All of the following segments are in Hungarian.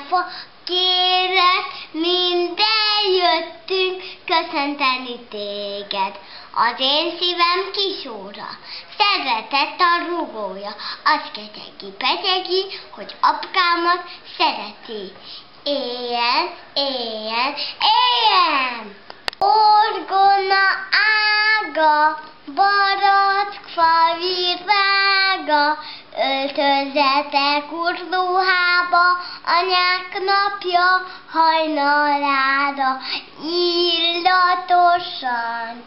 fa, kérlek, minden jöttünk köszönteni téged. Az én szívem kis óra, szeretett a rugója, az ketyegi-petyegi, hogy apkámat szereti. Éljen, éljen, éljen! Orgona ága, barackfa virága, öltözetek urruhába, anyák napja hajnalára, illatosan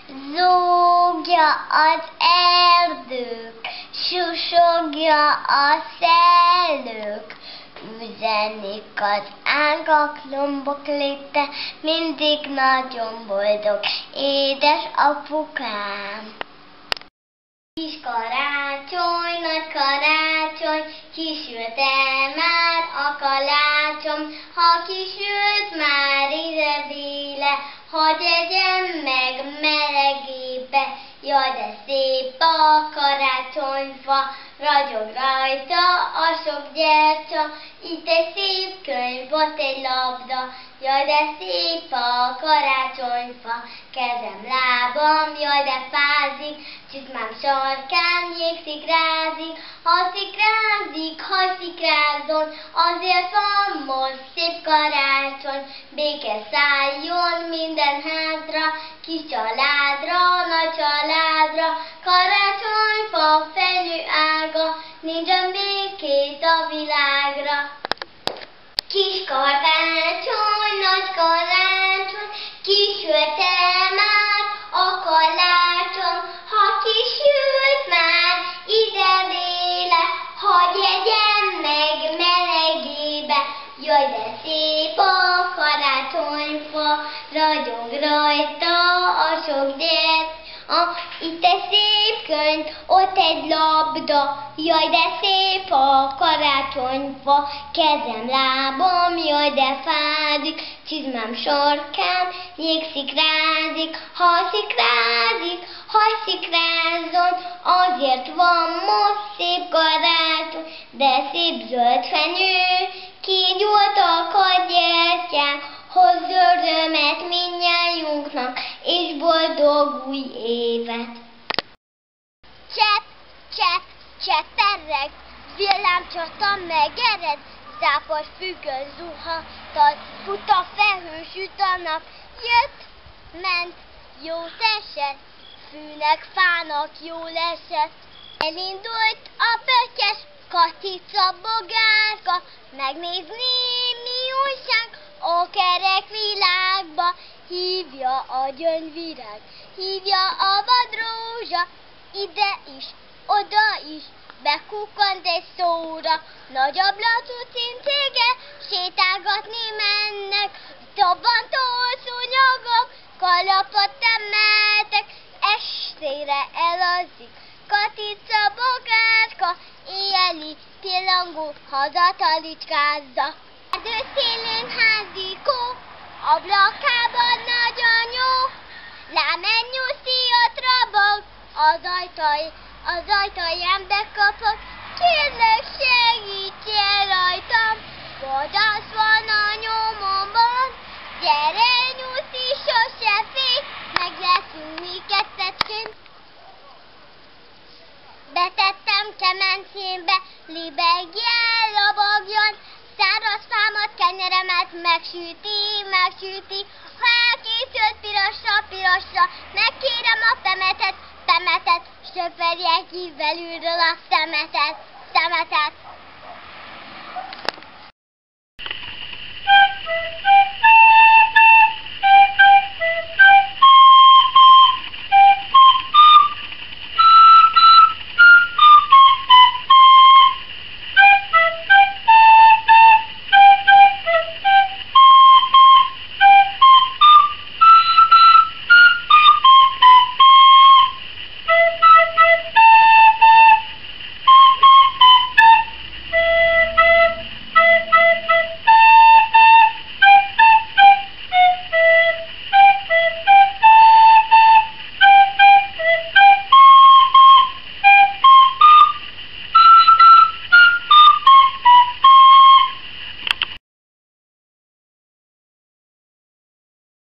zúgja az erdők, susogja a szellők, üzenik az ágak, lombok léte, mindig nagyon boldog, édes apukám. Kis karácsony, nagy karácsony, kisült-e már a kalácsom, ha kisült már ide-véle, hadd egyem meg melegébe. Jaj, de szép a karácsonyfa, ragyog rajta a sok gyertya, itt egy szép könyv, ott egy labda. Jaj, de szép a karácsonyfa, kezem, lábam, jaj, de fázik, csizmám sarkán jégszikrázik, ha szikrázik, ha szikrázon, azért van most szép karácsony, béke szálljon minden házra, kis családra, nagy családra, karácsonyfa, fenyő ága, nincsen békét a világra. Kis karácsony, nagy karácsony, kisült-e már a kalácsom, ha kisült már ide-véle, hadd egyem meg melegébe. Jaj, de szép a karácsonyfa, ragyog rajta a sok gyertya, itt egy szép könyv, ott egy labda. Jaj, de szép a karácsonyfa, kezem, lábam, jaj, de fázik, csizmám sarkán jégszikrázik, ha szikrázik, ha szikrázzon, azért van most szép karácsony, de szép zöld fenyő, kígyóztak a gyertyák, hozz örömet mindnyájunknak, és boldog új évet! Csepp, csepp, cseppereg, villámcsata megered, zápor függön zuhatad, fut a felhő, süt a nap, jött, ment, jót esett, fűnek, fának jól esett. Elindult a pöttyes Katica bogárka, megnézni mi újság a kerek világba. Hívja a gyöngyvirág, hívja a vadrózsa, ide is, oda is, bekukkant egy szóra. Nagy ablatú cintége, sétálgatni mennek, dobbantó szúnyogok, kalapot emeltek, estére elalszik Katica bogárka, éjjeli pillangó hazatalicskázza. Erdő szélén házikó, ablakában nagy anyó, lám egy nyuszi ott rabog, az ajtaján bekapok, kérlek segítsél rajtam, vadász van a nyomomban, gyere nyuszi, sose félj, meg leszünk mi kettecskén. Betettem kemencémbe, libegjen, lobogjon, száraz fámat, kenyeremet megsüti, ha elkészült pirosra, megkérem a pemetet, söpörje ki belülről a szemetet.